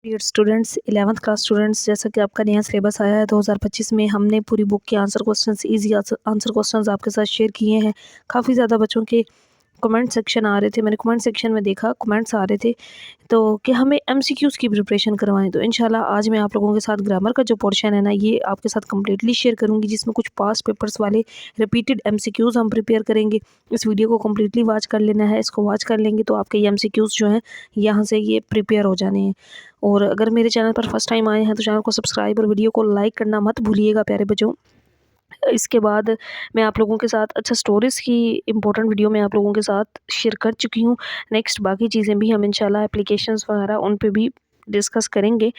Dear students 11th class students, जैसा कि आपका नया सिलेबस आया है 2025 में, हमने पूरी बुक के answer questions easy answer questions आपके साथ शेयर किए हैं। काफ़ी ज़्यादा बच्चों के कमेंट सेक्शन आ रहे थे, मैंने कमेंट सेक्शन में देखा कमेंट्स आ रहे थे तो कि हमें एमसीक्यूज़ की प्रिपरेशन करवाएं। तो इंशाल्लाह आज मैं आप लोगों के साथ ग्रामर का जो पोर्शन है ना, ये आपके साथ कम्प्लीटली शेयर करूंगी, जिसमें कुछ पास्ट पेपर्स वाले रिपीटेड एमसीक्यूज़ हम प्रिपेयर करेंगे। इस वीडियो को कम्प्लीटली वॉच कर लेना है, इसको वॉच कर लेंगे तो आपके ये एमसीक्यूज़ जो हैं यहाँ से ये प्रिपेयर हो जाने हैं। और अगर मेरे चैनल पर फर्स्ट टाइम आए हैं तो चैनल को सब्सक्राइब और वीडियो को लाइक करना मत भूलिएगा प्यारे बच्चों। इसके बाद मैं आप लोगों के साथ अच्छा स्टोरीज़ की इम्पोर्टेंट वीडियो मैं आप लोगों के साथ शेयर कर चुकी हूँ। नेक्स्ट बाकी चीज़ें भी हम इंशाल्लाह एप्लीकेशंस वगैरह उन पे भी डिस्कस करेंगे।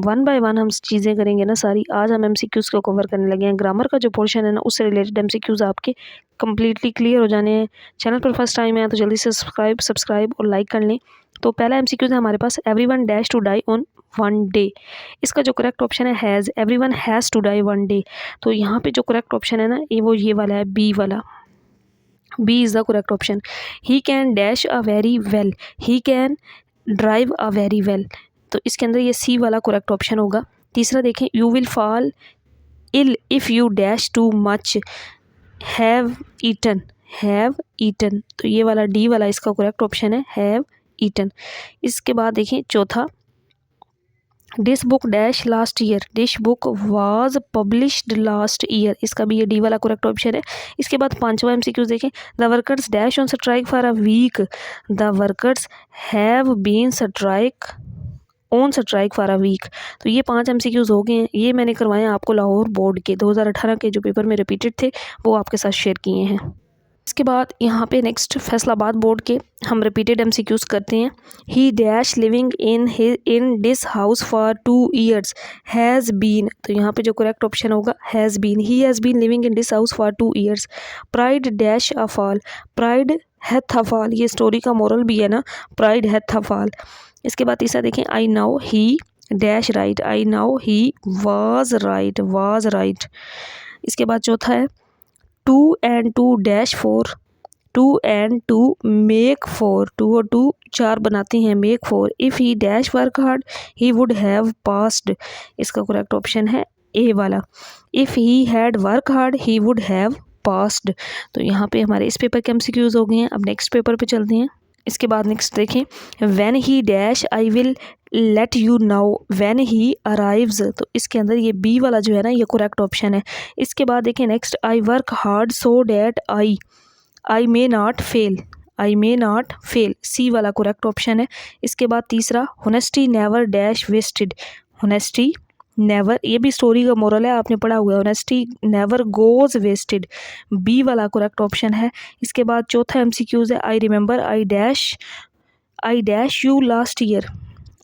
वन बाय वन हम चीज़ें करेंगे ना सारी। आज हम एमसीक्यूज़ को कवर करने लगे हैं। ग्रामर का जो पोर्शन है ना, उससे रिलेटेड एमसीक्यूज़ आपके कम्प्लीटली क्लियर हो जाने हैं। चैनल पर फर्स्ट टाइम है तो जल्दी से सब्सक्राइब और लाइक कर लें। तो पहला एमसीक्यूज़ है हमारे पास, everyone dash to die on one day. इसका जो करेक्ट ऑप्शन है has, everyone has to die one day. तो यहाँ पे जो करेक्ट ऑप्शन है ना, ये वाला है, बी वाला। B is the correct option. He can dash a very well, he can drive a very well. तो इसके अंदर ये सी वाला करेक्ट ऑप्शन होगा। तीसरा देखें, you will fall ill if you dash too much, have eaten, have eaten. तो ये वाला डी वाला इसका करेक्ट ऑप्शन है, हैव ईटन। इसके बाद देखें चौथा, this book dash last year, this book was published last year. इसका भी ये डी वाला करेक्ट ऑप्शन है। इसके बाद पांचवा एमसीक्यूज देखें, the workers dash on strike for a week, the workers have been strike on strike for a week. तो ये 5 एमसीक्यूज हो गए हैं। ये मैंने करवाए हैं आपको लाहौर बोर्ड के 2018 के जो पेपर में रिपीटेड थे, वो आपके साथ शेयर किए हैं। इसके बाद यहाँ पे नेक्स्ट फैसलाबाद बोर्ड के हम रिपीटेड एमसीक्यूज करते हैं। He dash living in this house for 2 years, has been. तो यहाँ पे जो करेक्ट ऑप्शन होगा has been. He has been living in this house for 2 years. Pride dash a fall, pride hath a fall. ये story का moral भी है ना, प्राइड हैथ अ फॉल। इसके बाद तीसरा देखें, I now he dash right, I now he was right, was right. इसके बाद चौथा है, 2 and 2 डैश 4, 2 and 2 मेक 4। 2 और 2 4 बनाते हैं, make 4। If he dash work hard he would have passed. इसका करेक्ट ऑप्शन है ए वाला। If he had work hard he would have passed. तो यहाँ पे हमारे इस पेपर के एमसीक्यूज हो गए हैं। अब नेक्स्ट पेपर पे चलते हैं। इसके बाद नेक्स्ट देखें, when he dash I will let you now when he arrives. तो इसके अंदर ये बी वाला जो है ना, ये करेक्ट ऑप्शन है। इसके बाद देखें next, I work hard so that I may not fail, I may not fail. C वाला करेक्ट ऑप्शन है। इसके बाद तीसरा, honesty never dash wasted, honesty never, ये भी स्टोरी का मोरल है, आपने पढ़ा हुआ है, honesty never goes wasted. B वाला करेक्ट ऑप्शन है। इसके बाद चौथा एमसीक्यूज है, I dash you last year,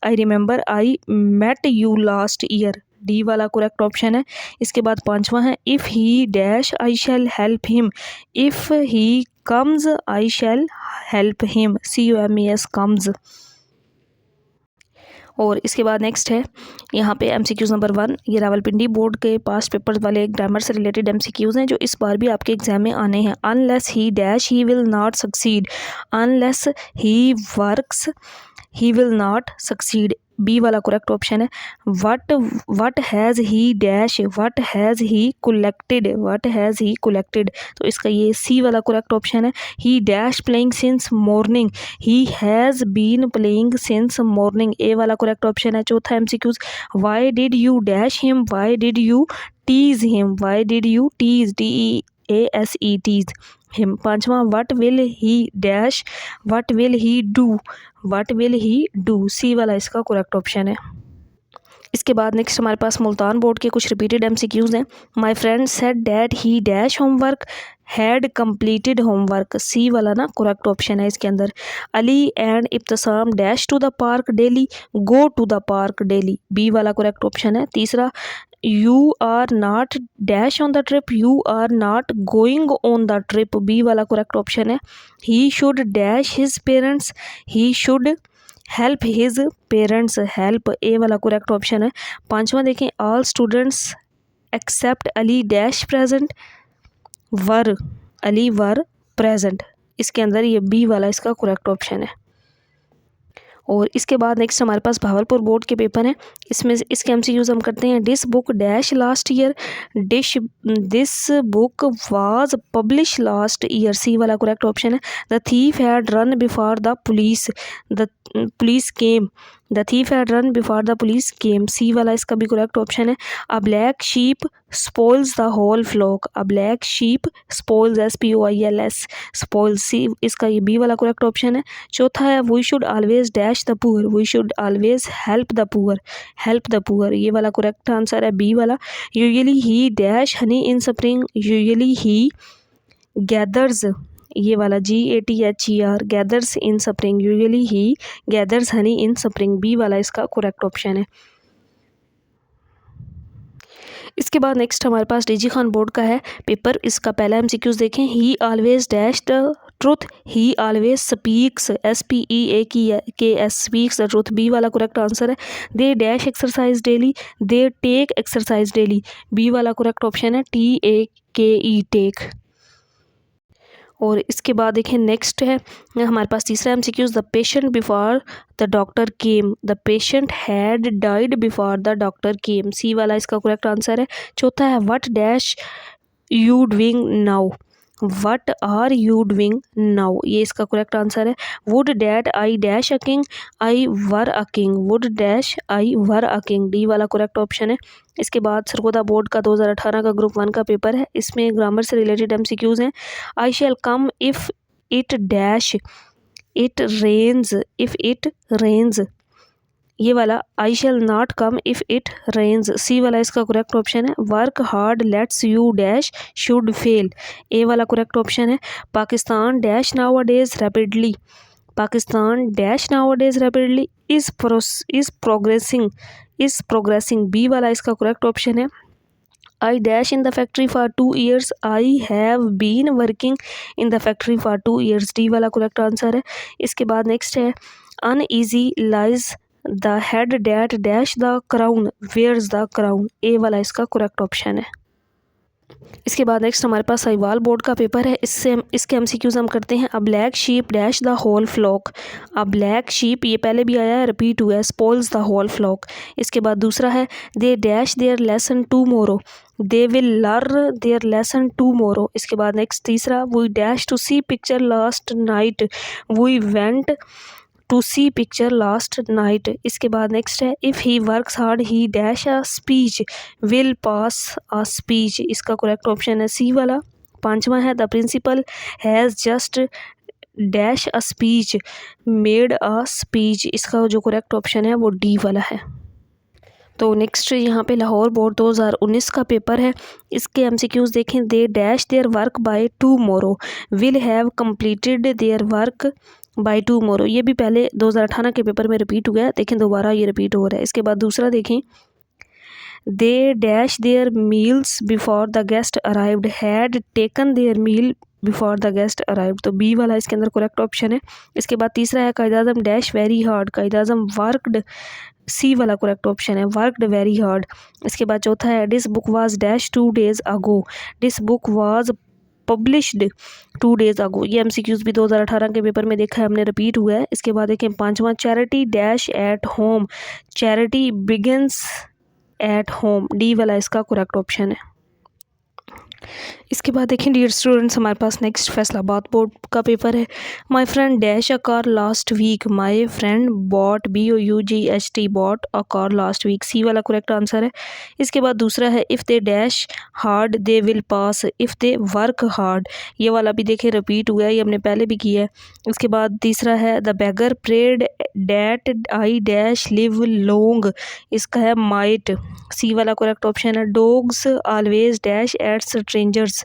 I remember I met you last year. D वाला करेक्ट ऑप्शन है। इसके बाद पांचवा है, if he dash I shall help him, if he comes I shall help him, CUMES comes. और इसके बाद next है यहाँ पे एमसीक्यूज नंबर 1, ये रावलपिंडी बोर्ड के पास्ट पेपर वाले ग्रामर से रिलेटेड एमसीक्यूज हैं जो इस बार भी आपके एग्जाम में आने हैं। Unless he dash he will not succeed, unless he works he will not succeed. B वाला करेक्ट ऑप्शन है। What has he dash, what has he collected, what has he collected. तो इसका ये सी वाला correct option है। He dash playing since morning, he has been playing since morning. A वाला correct option है। चौथा MCQs, why did you dash him, why did you tease him, why did you tease, TEASE tease him. पांचवा, what will he dash, what will he do, what will he do. C वाला इसका correct option है। इसके बाद next हमारे पास Multan board के कुछ repeated MCQs हैं। My friend said that he dash homework had completed homework. C वाला ना करेक्ट ऑप्शन है इसके अंदर। Ali and Ibtisam dash to the park daily, go to the park daily. B वाला करेक्ट ऑप्शन है। तीसरा, you are not dash on the trip, you are not going on the trip. B वाला correct option है। He should dash his parents, he should help his parents, help. A वाला correct option है। पांचवा देखें, all students except Ali dash present were, Ali were present. इसके अंदर ये B वाला इसका करेक्ट ऑप्शन है। और इसके बाद नेक्स्ट हमारे पास भावलपुर बोर्ड के पेपर हैं। इसमें इसके एमसीक्यूज हम करते हैं। This book dash last year, this book was publish last year, C वाला करेक्ट ऑप्शन है। The thief had run before the police, the police came, the thief had run before the police came, C वाला इसका भी correct option है। A black sheep spoils the whole flock, a black sheep spoils, SPOILS, spoils, सी इसका ये B वाला correct option है। चौथा है we should always dash the poor, we should always help the poor, help the poor, ये वाला correct answer है B वाला। Usually he dash honey in spring, usually he gathers, ये वाला GATHER, gathers in spring, usually he gathers honey in spring, B वाला इसका correct option है। इसके बाद नेक्स्ट हमारे पास डीजी खान बोर्ड का है पेपर। इसका पहला एमसीक्यूज देखें। He always dash the truth, he always speaks, SPEAKS, speaks the truth, B वाला करेक्ट आंसर है। They dash exercise daily, they take exercise daily, B वाला करेक्ट ऑप्शन है TAKE, टेक। और इसके बाद देखें नेक्स्ट है हमारे पास तीसरा MCQs. The patient before the doctor came, the patient had died before the doctor came, C वाला इसका करेक्ट आंसर है। चौथा है what dash you doing now, what are you doing now, ये इसका करेक्ट आंसर है। Would that I dash a king, I were a king, would dash I were a king, D वाला correct option है। इसके बाद Sargodha board का 2018 का group 1 का पेपर है। इसमें ग्रामर से रिलेटेड एमसीक्यूज हैं। I shall come if it dash, it rains, if it rains, ये वाला I shall not come if it rains, C वाला इसका करेक्ट ऑप्शन है। वर्क हार्ड लेट्स you dash should fail, A वाला correct option है। Pakistan dash nowadays rapidly, Pakistan dash nowadays rapidly is progressing, is progressing, B वाला इसका correct option है। I dash in the factory for 2 years, I have been working in the factory for 2 years, D वाला correct answer है। इसके बाद next है uneasy lies the head that dash the crown wears the crown, ए वाला इसका correct option है। इसके बाद नेक्स्ट हमारे पास साहिवाल बोर्ड का पेपर है। इसके एमसीक्यूज हम करते हैं। A black sheep dash the whole flock, a black sheep ये पहले भी आया है, रिपीट हुआ है, स्पॉइल्स द होल फ्लॉक। इसके बाद दूसरा है they dash their lesson tomorrow, they will learn their lesson tomorrow. इसके बाद नेक्स्ट तीसरा we dash to see picture last night, we went to see picture last night. इसके बाद नेक्स्ट है if he works hard he dash a speech will pass a speech, इसका correct option है C वाला। पांचवा है the principal has just dash a speech made a speech, इसका जो करेक्ट ऑप्शन है वो डी वाला है। तो नेक्स्ट यहाँ पे लाहौर बोर्ड 2019 का पेपर है। इसके एमसीक्यूज देखें। They dash their work by tomorrow, will have completed their work by tomorrow, ये भी पहले 2018 के पेपर में रिपीट हुआ है, देखें दोबारा ये रिपीट हो रहा है। इसके बाद दूसरा देखें they dash their meals before the guest arrived, had taken their meal before the guest arrived, तो बी वाला इसके अंदर करेक्ट ऑप्शन है। इसके बाद तीसरा है कायद आज़म डैश वेरी हार्ड, कायद आज़म वर्कड, सी वाला करेक्ट ऑप्शन है, वर्कड वेरी हार्ड। इसके बाद चौथा है this book was dash 2 days ago, this book was published 2 days अगो, ये एमसीक्यूज भी 2018 के पेपर में देखा है हमने, रिपीट हुआ है। इसके बाद देखें पांचवा charity dash at home, charity begins at home, D वाला इसका करेक्ट ऑप्शन है। इसके बाद देखें डियर स्टूडेंट्स हमारे पास नेक्स्ट फैसलाबाद बोर्ड का पेपर है। My friend dash a car last week, my friend bought BOUGHT bought a car last week, C वाला करेक्ट आंसर है। इसके बाद दूसरा है if they dash hard they will pass, if they work hard, ये वाला भी देखें रिपीट हुआ है, ये हमने पहले भी किया है। इसके बाद तीसरा है the beggar prayed that I dash live long, इसका है माइट, सी वाला करेक्ट ऑप्शन है। Dogs always dash at strangers,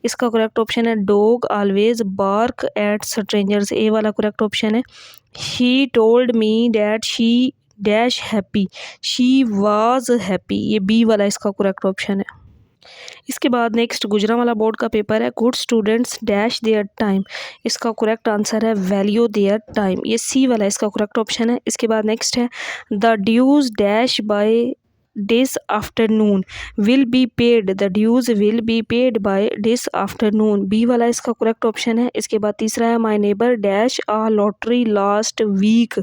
इसका करेक्ट ऑप्शन है dog always bark at strangers, A वाला करेक्ट ऑप्शन है। She told me that she dash happy, she was happy, ये B वाला इसका करेक्ट ऑप्शन है। इसके बाद नेक्स्ट गुजरांवाला बोर्ड का पेपर है। Good students dash their time, इसका करेक्ट आंसर है वैल्यू देयर टाइम, ये सी वाला इसका करेक्ट ऑप्शन है। इसके बाद नेक्स्ट है the dues dash by this afternoon, will be paid, the dues will be paid by this afternoon, B वाला इसका करेक्ट ऑप्शन है। इसके बाद तीसरा है my neighbor dash a lottery last week,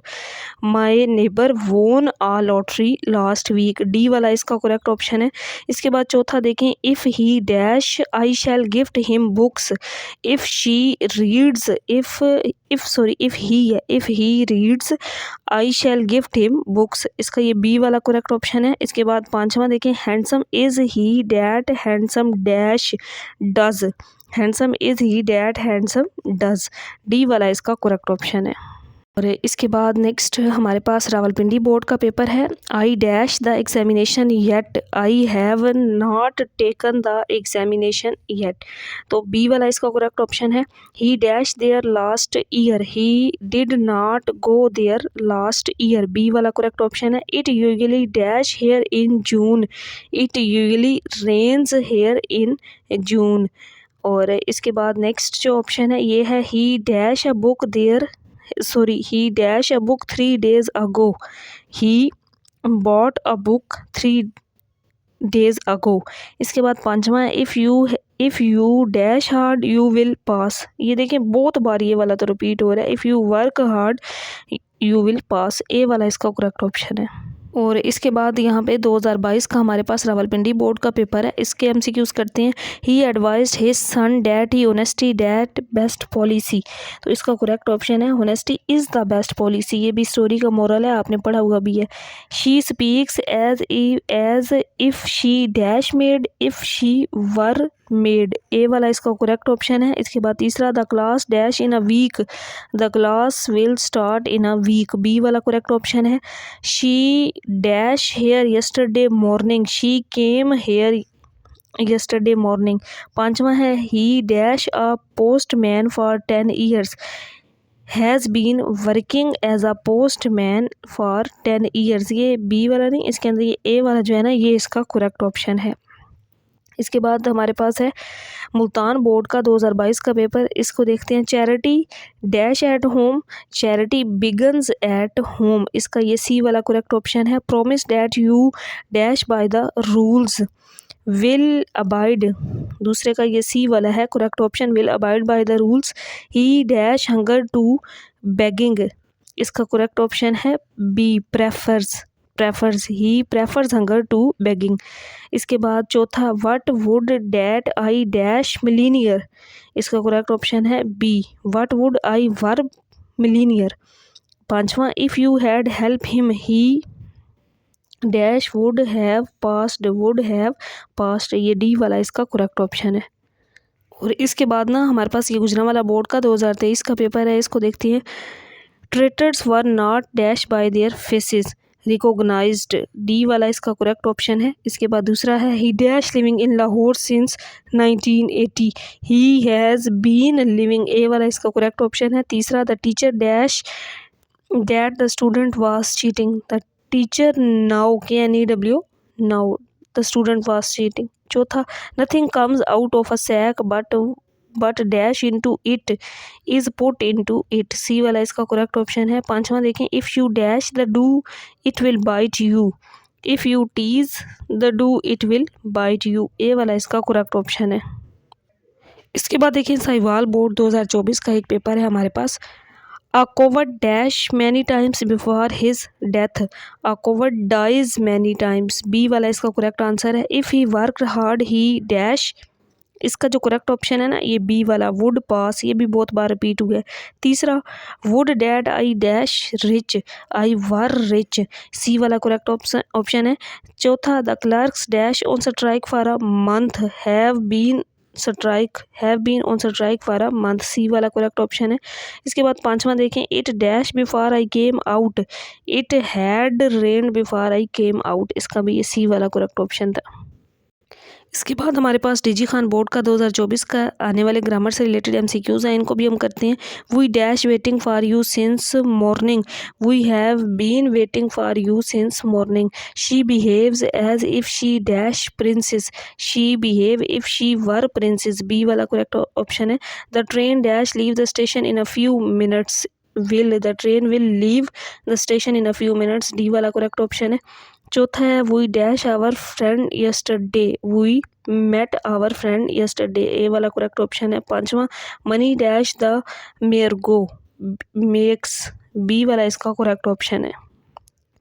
my neighbor won a lottery last week, D वाला इसका correct option है। इसके बाद चौथा देखें if he dash I shall gift him books, if she reads if he reads I shall gift him books, इसका ये B वाला करेक्ट ऑप्शन है। इसके बाद पांचवा देखें handsome is he that handsome dash does, handsome is he that handsome does, D वाला इसका करेक्ट ऑप्शन है। और इसके बाद नेक्स्ट हमारे पास रावलपिंडी बोर्ड का पेपर है। I dash the examination yet, I have not taken the examination yet, तो बी वाला इसका करेक्ट ऑप्शन है। He dash there last year, he did not go there last year, B वाला correct option है। It usually dash here in June, it usually rains here in June. और इसके बाद next जो option है ये है he dash a book there he dash a book 3 days ago, he bought a book 3 days ago। इसके बाद पांचवा है if you dash hard you will pass, ये देखें बहुत बार ये वाला तो रिपीट हो रहा है, if you work hard you will pass, ए वाला इसका करेक्ट ऑप्शन है। और इसके बाद यहाँ पे 2022 का हमारे पास रावलपिंडी बोर्ड का पेपर है। इसके एमसीक्यूज करते हैं। He advised his son that he honesty that best policy, तो इसका करेक्ट ऑप्शन है honesty is the best policy, ये भी स्टोरी का मोरल है, आपने पढ़ा हुआ भी है। She speaks as if she dash mad if she were mad, A वाला इसका करेक्ट ऑप्शन है। इसके बाद तीसरा the class dash in a week, the class will start in a week, B वाला करेक्ट ऑप्शन है। She dash here yesterday morning, she came here yesterday morning. पांचवा है he dash a postman for 10 years, has been working as a postman for 10 years, ये B वाला नहीं, इसके अंदर ये ए वाला जो है ना ये इसका करेक्ट ऑप्शन है। इसके बाद हमारे पास है मुल्तान बोर्ड का 2022 का पेपर, इसको देखते हैं। Charity dash at home, charity begins at home, इसका ये सी वाला करेक्ट ऑप्शन है। Promise that you dash by the rules will abide, दूसरे का ये सी वाला है correct option, will abide by the rules. He dash hunger to begging, इसका करेक्ट ऑप्शन है B prefers, he prefers hunger to begging. इसके बाद चौथा what would that I dash millionaire, इसका करेक्ट ऑप्शन है B what would I were millionaire. पांचवा if you had help him he dash would have passed, ये D वाला इसका correct option है। और इसके बाद ना हमारे पास ये गुजरांवाला बोर्ड का 2023 का पेपर है, इसको देखती हैं। Traitors were not dash by their faces recognized, D वाला इसका करेक्ट ऑप्शन है। इसके बाद दूसरा है he dash living in Lahore since 1980, he has been living, A वाला इसका करेक्ट ऑप्शन है। तीसरा the teacher dash that the student was cheating, the teacher now KNEW now the student was cheating. चौथा nothing comes out of a sack but dash into it is put into it, C वाला इसका correct option है। पांचवा देखें if you dash the do it will bite you, if you tease the do it will bite you, A वाला इसका correct option है। इसके बाद देखिए साहिवाल बोर्ड 2024 का एक पेपर है हमारे पास। A coward dash many times before his death, a coward dies many times, B वाला इसका करेक्ट आंसर है। If he worked hard he dash, इसका जो करेक्ट ऑप्शन है ना ये बी वाला वुड पास, ये भी बहुत बार रिपीट हुआ है। तीसरा would that I dash rich I were rich, C वाला करेक्ट ऑप्शन है। चौथा the clerks dash on strike for a month have been on strike for a month, C वाला करेक्ट ऑप्शन है। इसके बाद पांचवा देखें it dash before I came out, it had rain before I came out, इसका भी ये C वाला करेक्ट ऑप्शन था। इसके बाद हमारे पास डीजी खान बोर्ड का 2024 का आने वाले ग्रामर से रिलेटेड एमसीक्यूज हैं, इनको भी हम करते हैं। We dash waiting for you since morning, we have been waiting for you since morning. She behaves as if she dash princess, she behave if she were princess, B वाला correct option है। The train dash leave the station in a few minutes, the train will leave the station in a few minutes, D वाला correct option है। चौथा है we dash our friend yesterday, we met our friend yesterday, A वाला correct option है। पांचवा money dash the mare go, makes, B वाला इसका correct option है।